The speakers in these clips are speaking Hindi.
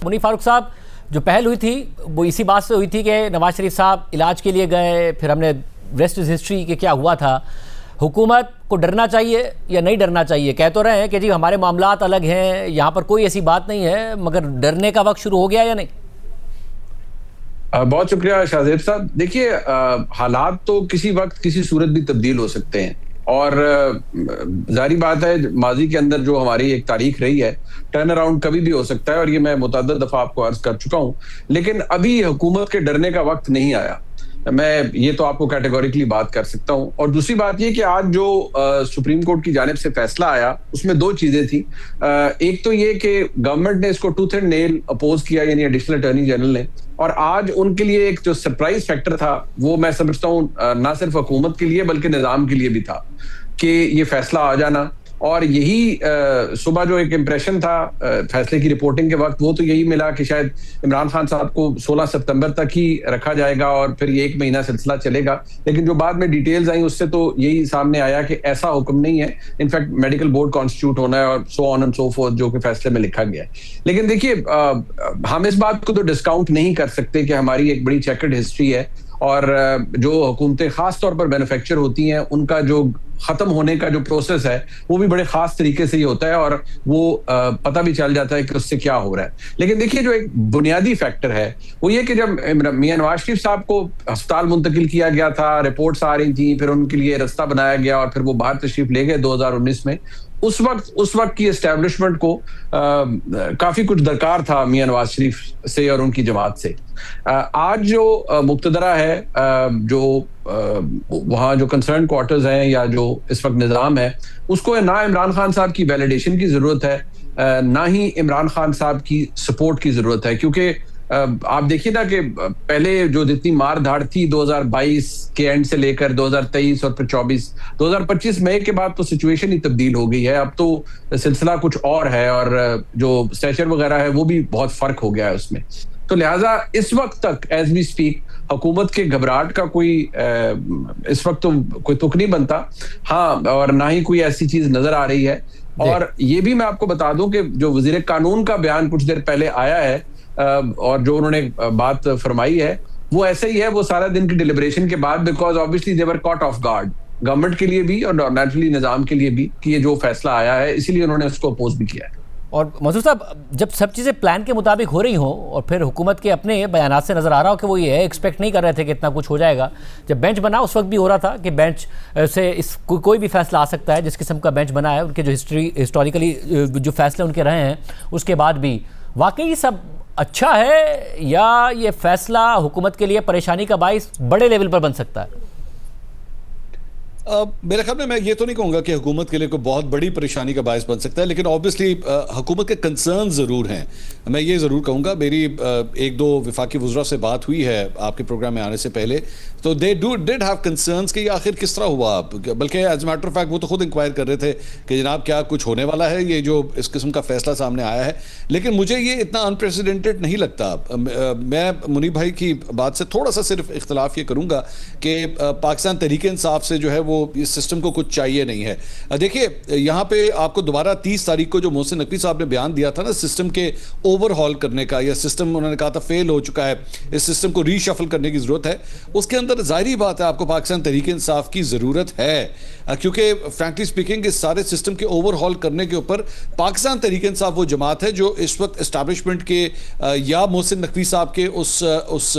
मुनीर फारूक साहब, जो पहल हुई थी वो इसी बात से हुई थी कि नवाज शरीफ साहब इलाज के लिए गए, फिर हमने रेस्ट इज हिस्ट्री के क्या हुआ था। हुकूमत को डरना चाहिए या नहीं डरना चाहिए? कह तो रहे हैं कि जी हमारे मामलात अलग हैं, यहाँ पर कोई ऐसी बात नहीं है, मगर डरने का वक्त शुरू हो गया या नहीं? बहुत शुक्रिया शाहजेब साहब। देखिए, हालात तो किसी वक्त किसी सूरत भी तब्दील हो सकते हैं और जारी बात है माजी के अंदर जो हमारी एक तारीख रही है, टर्न अराउंड कभी भी हो सकता है और ये मैं मुतअद्दिद दफा आपको अर्ज कर चुका हूं। लेकिन अभी हुकूमत के डरने का वक्त नहीं आया, मैं ये तो आपको कैटेगोरिकली बात कर सकता हूं। और दूसरी बात ये कि आज जो सुप्रीम कोर्ट की जानिब से फैसला आया उसमें दो चीजें थी। एक तो ये कि गवर्नमेंट ने इसको टूथ एंड नेल अपोज किया, यानी एडिशनल अटॉर्नी जनरल ने, और आज उनके लिए एक जो सरप्राइज फैक्टर था वो मैं समझता हूं ना सिर्फ हुकूमत के लिए बल्कि निजाम के लिए भी था कि ये फैसला आ जाना। और यही सुबह जो एक इम्प्रेशन था फैसले की रिपोर्टिंग के वक्त, वो तो यही मिला कि शायद इमरान खान साहब को 16 सितंबर तक ही रखा जाएगा और फिर ये 1 महीना सिलसिला चलेगा। लेकिन जो बाद में डिटेल्स आई उससे तो यही सामने आया कि ऐसा हुक्म नहीं है, इनफैक्ट मेडिकल बोर्ड कॉन्स्टिट्यूट होना है और so on and so fourth, जो कि फैसले में लिखा गया है। लेकिन देखिए, हम इस बात को तो डिस्काउंट नहीं कर सकते कि हमारी एक बड़ी चेकर्ड हिस्ट्री है और जो हुकूमतें खास तौर पर मैन्युफैक्चर होती हैं उनका जो खत्म होने का जो प्रोसेस है वो भी बड़े खास तरीके से ही होता है और वो पता भी चल जाता है कि उससे क्या हो रहा है। लेकिन देखिए, जो एक बुनियादी फैक्टर है वो ये कि जब मियां नवाज शरीफ साहब को अस्पताल मुंतकिल किया गया था, रिपोर्ट्स आ रही थी, फिर उनके लिए रास्ता बनाया गया और फिर वो बाहर तशरीफ ले गए 2019 में, उस वक्त की एस्टेब्लिशमेंट को काफी कुछ दरकार था मियां नवाज शरीफ से और उनकी जमात से। आज जो मुक्तदरा है, जो वहाँ जो कंसर्न क्वार्टर्स हैं या जो इस वक्त निज़ाम है, उसको ना इमरान खान साहब की वैलिडेशन की जरूरत है, ना ही इमरान खान साहब की सपोर्ट की जरूरत है। क्योंकि आप देखिए ना कि पहले जो जितनी मार धाड़ थी 2022 के एंड से लेकर 2023 और फिर 2025 मई के बाद तो सिचुएशन ही तब्दील हो गई है। अब तो सिलसिला कुछ और है और जो स्टैचर वगैरह है वो भी बहुत फर्क हो गया है उसमें। तो लिहाजा इस वक्त तक एज वी स्पीक हुकूमत के घबराहट का कोई इस वक्त तो कोई तुक नहीं बनता। हाँ, और ना ही कोई ऐसी चीज नजर आ रही है। और ये भी मैं आपको बता दूं कि जो वजीर कानून का बयान कुछ देर पहले आया है और जो उन्होंने बात फरमाई है वो ऐसे ही है, वो सारा दिन की डिलिब्रेशन के बाद, because obviously they were caught of guard, government के लिए भी और नेचुरली निजाम के लिए भी, कि ये जो फैसला आया है इसीलिए उन्होंने उसको अपोज भी किया है। और मंसूर साहब, जब सब चीज़ें प्लान के मुताबिक हो रही हों और फिर हुकूमत के अपने बयानात से नज़र आ रहा हो कि वो ये एक्सपेक्ट नहीं कर रहे थे कि इतना कुछ हो जाएगा, जब बेंच बना उस वक्त भी हो रहा था कि बेंच से कोई भी फैसला आ सकता है, जिस किस्म का बेंच बना है, उनके जो हिस्टोरिकली जो फैसले उनके रहे हैं उसके बाद भी, वाकई सब अच्छा है या ये फैसला हुकूमत के लिए परेशानी का बाइस बड़े लेवल पर बन सकता है? मेरे ख्याल में मैं ये तो नहीं कहूँगा कि हुकूमत के लिए कोई बहुत बड़ी परेशानी का बायस बन सकता है, लेकिन ऑब्वियसली हुकूमत के कंसर्न ज़रूर हैं। मैं ये ज़रूर कहूँगा, मेरी एक दो वफाकी वज़रा से बात हुई है आपके प्रोग्राम में आने से पहले, तो दे डिड हैव कंसर्न्स कि ये आखिर किस तरह हुआ। बल्कि एज मैटर ऑफ फैक्ट वो तो खुद इंक्वायर कर रहे थे कि जनाब क्या कुछ होने वाला है, ये जो इस किस्म का फैसला सामने आया है। लेकिन मुझे ये इतना अनप्रेसिडेंटेड नहीं लगता। मैं मुनीब भाई की बात से थोड़ा सा सिर्फ इख्तलाफ ये करूँगा कि पाकिस्तान तहरीक इंसाफ से जो है वो इस सिस्टम को कुछ चाहिए नहीं है। देखिए, यहाँ पे आपको दोबारा 30 तारीख को जो मोहसिन नकवी साहब ने बयान दिया था ना सिस्टम के ओवरहॉल करने का, या सिस्टम उन्होंने कहा था फेल हो चुका है, इस सिस्टम को रीशफल करने की जरूरत है, उसके अंदर जाहिर बात है आपको पाकिस्तान तहरीक इंसाफ की जरूरत है। क्योंकि फ्रैंकली स्पीकिंग इस सारे सिस्टम के ओवरहॉल करने के ऊपर पाकिस्तान तहरीक इंसाफ वो जमात है जो इस वक्त एस्टैब्लिशमेंट के या मोहसिन नकवी साहब के उस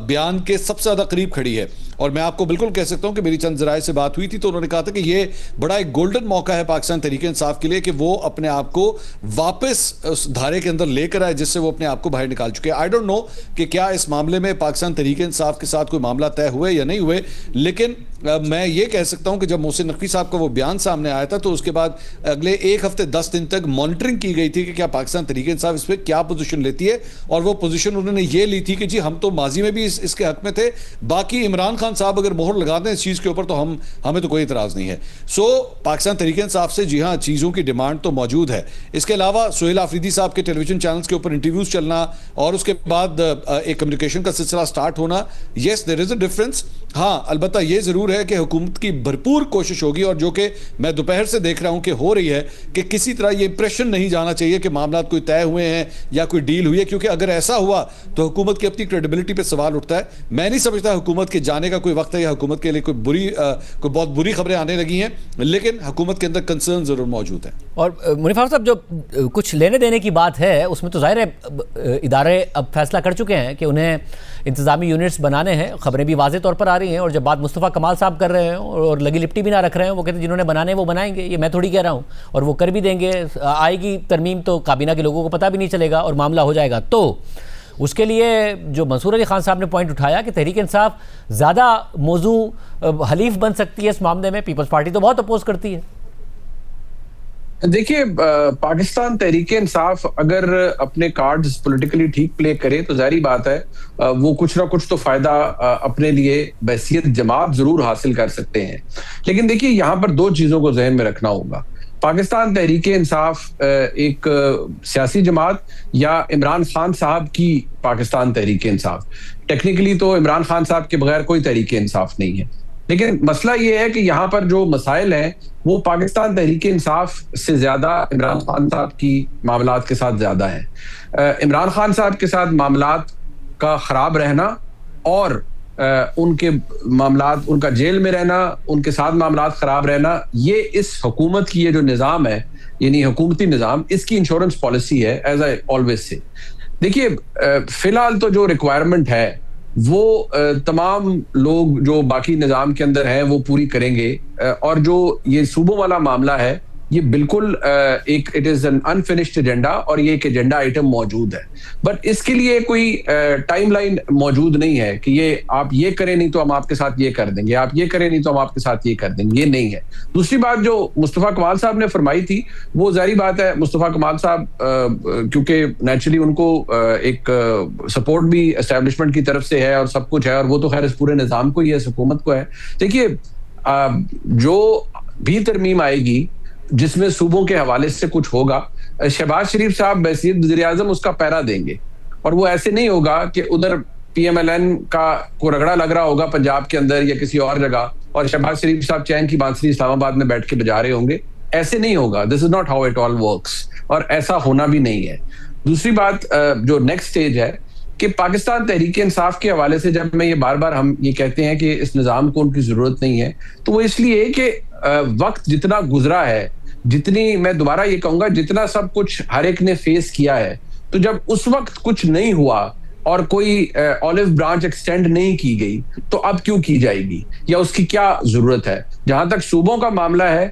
बयान के सबसे ज्यादा करीब खड़ी है। और मैं आपको बिल्कुल कह सकता हूं कि मेरी चंद जराए से बात हुई थी तो उन्होंने कहा था कि ये बड़ा एक गोल्डन मौका है पाकिस्तान तहरीक इंसाफ के लिए कि वो अपने आप को वापस उस धारे के अंदर लेकर आए जिससे वो अपने आप को बाहर निकाल चुके हैं। आई डोंट नो कि क्या इस मामले में पाकिस्तान तहरीक इंसाफ के साथ कोई मामला तय हुए या नहीं हुए, लेकिन मैं ये कह सकता हूं कि जब मोहसिन नकवी साहब का वो बयान सामने आया था तो उसके बाद अगले 1 हफ्ते 10 दिन तक मॉनिटरिंग की गई थी कि क्या पाकिस्तान तहरीक इंसाफ इस पर क्या पोजीशन लेती है। और वो पोजीशन उन्होंने ये ली थी कि जी हम तो माजी में भी इसके हक में थे, बाकी इमरान खान साहब अगर मोहर लगा दें इस चीज के ऊपर तो हमें तो कोई इतराज नहीं है। सो पाकिस्तान तहरीक इंसाफ से जी हाँ चीजों की डिमांड तो मौजूद है। इसके अलावा सुहेल आफरीदी साहब के टेलीविजन टेलीविजन चैनल्स के ऊपर इंटरव्यूज चलना और उसके बाद एक कम्युनिकेशन का सिलसिला स्टार्ट होना, yes there is a difference. हाँ, अलबत्ता ये जरूर है कि हुकूमत की भरपूर कोशिश होगी, और जो कि मैं दोपहर से देख रहा हूं कि हो रही है, कि किसी तरह ये इंप्रेशन नहीं जाना चाहिए कि मामला कोई तय हुए हैं या कोई डील हुई है, क्योंकि अगर ऐसा हुआ तो हुकूमत की अपनी क्रेडिबिलिटी पे सवाल उठता है। मैं नहीं समझता हुकूमत के जाने का कोई वक्त है या हुकूमत के लिए कोई बहुत बुरी खबरें आने लगी हैं, लेकिन हुकूमत के अंदर कंसर्न जरूर मौजूद है। और मुनीर फारूक साहब, जो कुछ लेने देने की बात है उसमें तो जाहिर है इदारे अब फैसला कर चुके हैं कि उन्हें इंतजामी यूनिट्स बनाने हैं। खबरें भी वाज़े तौर पर आ रही हैं, और जब बात मुस्तफ़ा कमाल साहब कर रहे हैं और लगी लिपटी भी ना रख रहे हैं, वो कहते हैं जिन्होंने बनाने वो बनाएंगे, ये मैं थोड़ी कह रहा हूँ, और वो कर भी देंगे। आएगी तरमीम तो काबीना के लोगों को पता भी नहीं चलेगा और मामला हो जाएगा। तो उसके लिए जो मंसूर अली खान साहब ने पॉइंट उठाया कि तहरीक इंसाफ ज़्यादा मौजू हलीफ बन सकती है इस मामले में, पीपल्स पार्टी तो बहुत अपोज करती है। देखिए, पाकिस्तान तहरीक इंसाफ अगर अपने कार्ड्स पॉलिटिकली ठीक प्ले करे तो जाहिर बात है वो कुछ ना कुछ तो फायदा अपने लिए बहसियत जमात जरूर हासिल कर सकते हैं। लेकिन देखिए, यहाँ पर दो चीजों को जहन में रखना होगा। पाकिस्तान तहरीक इंसाफ एक सियासी जमात या इमरान खान साहब की पाकिस्तान तहरीक इंसाफ, टेक्निकली तो इमरान खान साहब के बगैर कोई तहरीक इंसाफ नहीं है। लेकिन मसला ये है कि यहाँ पर जो मसाइल हैं वो पाकिस्तान तहरीक इंसाफ से ज्यादा इमरान खान साहब की मामलात के साथ ज्यादा हैं। इमरान खान साहब के साथ मामलात का खराब रहना और उनके मामलात, उनका जेल में रहना, उनके साथ मामलात खराब रहना, ये इस हुकूमत की ये जो निज़ाम है, यानी हुकूमती निज़ाम, इसकी इंश्योरेंस पॉलिसी है, एज आई ऑलवेज से। देखिए, फिलहाल तो जो रिक्वायरमेंट है वो तमाम लोग जो बाकी निज़ाम के अंदर हैं वो पूरी करेंगे, और जो ये सूबों वाला मामला है ये बिल्कुल एक it is an unfinished agenda, और ये एक एजेंडा आइटम मौजूद है। बट इसके लिए कोई टाइमलाइन मौजूद नहीं है कि ये आप ये करें नहीं तो हम आपके साथ ये कर देंगे, आप ये करें नहीं तो हम आपके साथ ये कर देंगे, ये नहीं है। दूसरी बात जो मुस्तफ़ा कमाल साहब ने फरमाई थी, वो जारी बात है, मुस्तफ़ा कमाल साहब क्योंकि नेचुरली उनको एक सपोर्ट भी एस्टेब्लिशमेंट की तरफ से है और सब कुछ है, और वो तो खैर इस पूरे निज़ाम को ही है, इस हुकूमत को है। देखिए, जो भी तरमीम आएगी जिसमें सूबों के हवाले से कुछ होगा, शहबाज शरीफ साहब बहसीत वज़ीर-ए-आज़म उसका पैरा देंगे, और वो ऐसे नहीं होगा कि उधर PMLN का को रगड़ा लग रहा होगा पंजाब के अंदर या किसी और जगह, और शहबाज शरीफ साहब चैन की बांसुरी इस्लामाबाद में बैठ के बजा रहे होंगे। ऐसे नहीं होगा। This is not how it all works, और ऐसा होना भी नहीं है। दूसरी बात, जो नेक्स्ट स्टेज है कि पाकिस्तान तहरीक इंसाफ के हवाले से जब मैं ये बार बार हम ये कहते हैं कि इस निज़ाम को उनकी जरूरत नहीं है, तो वो इसलिए कि वक्त जितना गुजरा है, जितनी, मैं दोबारा ये कहूंगा, जितना सब कुछ हर एक ने फेस किया है, तो जब उस वक्त कुछ नहीं हुआ और कोई ऑलिव ब्रांच एक्सटेंड नहीं की गई, तो अब क्यों की जाएगी, या उसकी क्या जरूरत है। जहां तक सूबों का मामला है,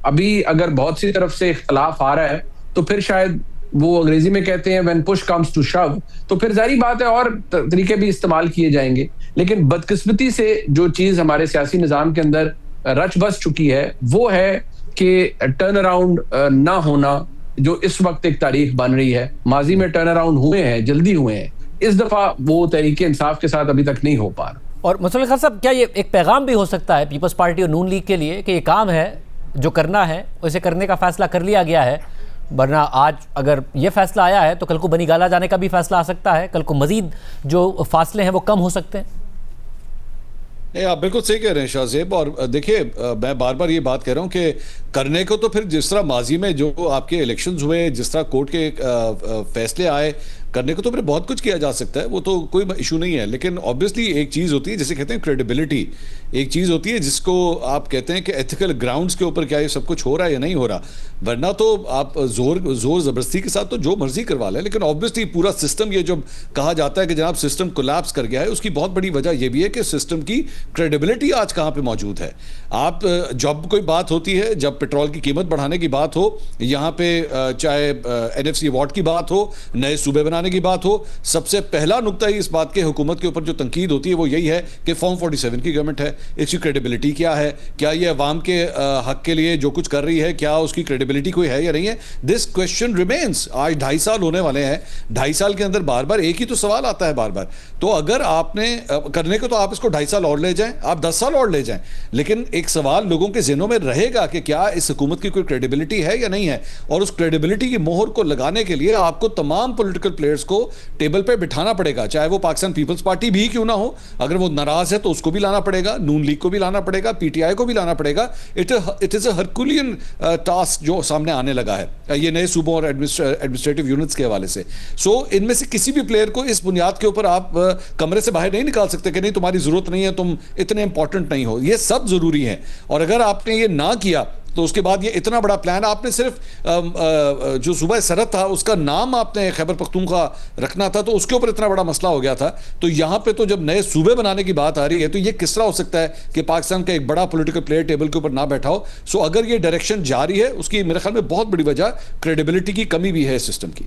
अभी अगर बहुत सी तरफ से इख्तलाफ आ रहा है, तो फिर शायद वो अंग्रेजी में कहते हैं व्हेन पुश कम्स टू शव, तो फिर जारी बात है और तरीके भी इस्तेमाल किए जाएंगे। लेकिन बदकिस्मती से जो चीज हमारे सियासी निज़ाम के अंदर रच बस चुकी है वो है कि टर्न अराउंड ना होना, जो इस वक्त एक तारीख बन रही है। माजी में टर्न अराउंड हुए हैं, जल्दी हुए हैं, इस दफा वो तहरीक इंसाफ के साथ अभी तक नहीं हो पा रहा। और मुस्तफा खान साहब, क्या ये एक पैगाम भी हो सकता है पीपल्स पार्टी और नून लीग के लिए कि ये काम है जो करना है उसे करने का फैसला कर लिया गया है, वरना आज अगर ये फैसला आया है तो कल को बनी गाला जाने का भी फैसला आ सकता है, कल को मजीद जो फासले हैं वो कम हो सकते हैं। नहीं, आप बिल्कुल सही कह रहे हैं शाहजेब। और देखिए, मैं बार बार ये बात कह रहा हूँ कि करने को तो फिर जिस तरह माजी में जो आपके इलेक्शंस हुए, जिस तरह कोर्ट के फैसले आए, करने को तो फिर बहुत कुछ किया जा सकता है, वो तो कोई इशू नहीं है। लेकिन ऑब्वियसली एक चीज़ होती है जिसे कहते हैं क्रेडिबिलिटी, एक चीज़ होती है जिसको आप कहते हैं कि एथिकल ग्राउंड्स के ऊपर क्या ये सब कुछ हो रहा है या नहीं हो रहा। वरना तो आप जोर ज़बरदस्ती के साथ तो जो मर्जी करवा लें, लेकिन ऑब्वियसली पूरा सिस्टम, ये जो कहा जाता है कि जनाब सिस्टम कोलैप्स कर गया है, उसकी बहुत बड़ी वजह यह भी है कि सिस्टम की क्रेडिबिलिटी आज कहाँ पर मौजूद है। आप जब कोई बात होती है, जब पेट्रोल की कीमत बढ़ाने की बात हो, यहाँ पे चाहे NFC अवार्ड की बात हो, नए सूबे बनाने बनाने की बात हो, सबसे पहला नुक्ता ही इस बात के हुकूमत के ऊपर जो तनकीद होती है वो यही है कि फॉर्म 47 की गवर्नमेंट है, इसकी क्रेडिबिलिटी क्या है, क्या ये अवाम के हक के लिए जो कुछ कर रही है क्या उसकी क्रेडिबिलिटी कोई है या नहीं है। This question remains. आज 2.5 साल होने वाले हैं, 2.5 साल के अंदर बार बार एक ही तो सवाल आता है बार बार। तो अगर आपने करने को तो आप इसको 2.5 साल और ले जाएं, आप 10 साल और ले जाएं, लेकिन एक सवाल लोगों के ज़हनों में रहेगा कि क्या इस हुकूमत की कोई क्रेडिबिलिटी है या नहीं है। और उस क्रेडिबिलिटी की मोहर को लगाने के लिए आपको तमाम पॉलिटिकल प्लेयर्स को टेबल पे बिठाना पड़ेगा, चाहे वो पाकिस्तान पीपल्स पार्टी भी क्यों ना हो। अगर वो नाराज है तो उसको भी लाना पड़ेगा, नून लीग को भी लाना पड़ेगा, पीटीआई को भी लाना पड़ेगा। It is a Herculean task जो सामने आने लगा है ये नए सूबों और एडमिनिस्ट्रेटिव यूनिट्स के हवाले से। सो इनमें से किसी भी प्लेयर को इस बुनियाद के ऊपर आप कमरे से बाहर नहीं निकाल सकते कि नहीं तुम्हारी जरूरत नहीं है, तुम इतने इंपॉर्टेंट नहीं हो। ये सब जरूरी है और अगर आपने ये ना किया तो उसके बाद ये इतना बड़ा प्लान आपने सिर्फ जो सूबा सरहद था उसका नाम आपने खैबर पख्तूनख्वा रखना था तो उसके ऊपर इतना बड़ा मसला हो गया था। तो यहां पे तो जब नए सूबे बनाने की बात आ रही है तो ये किस तरह हो सकता है कि पाकिस्तान का एक बड़ा पॉलिटिकल प्लेयर टेबल के ऊपर ना बैठा हो। सो अगर ये डायरेक्शन जारी है उसकी मेरे ख्याल में बहुत बड़ी वजह क्रेडिबिलिटी की कमी भी है सिस्टम की।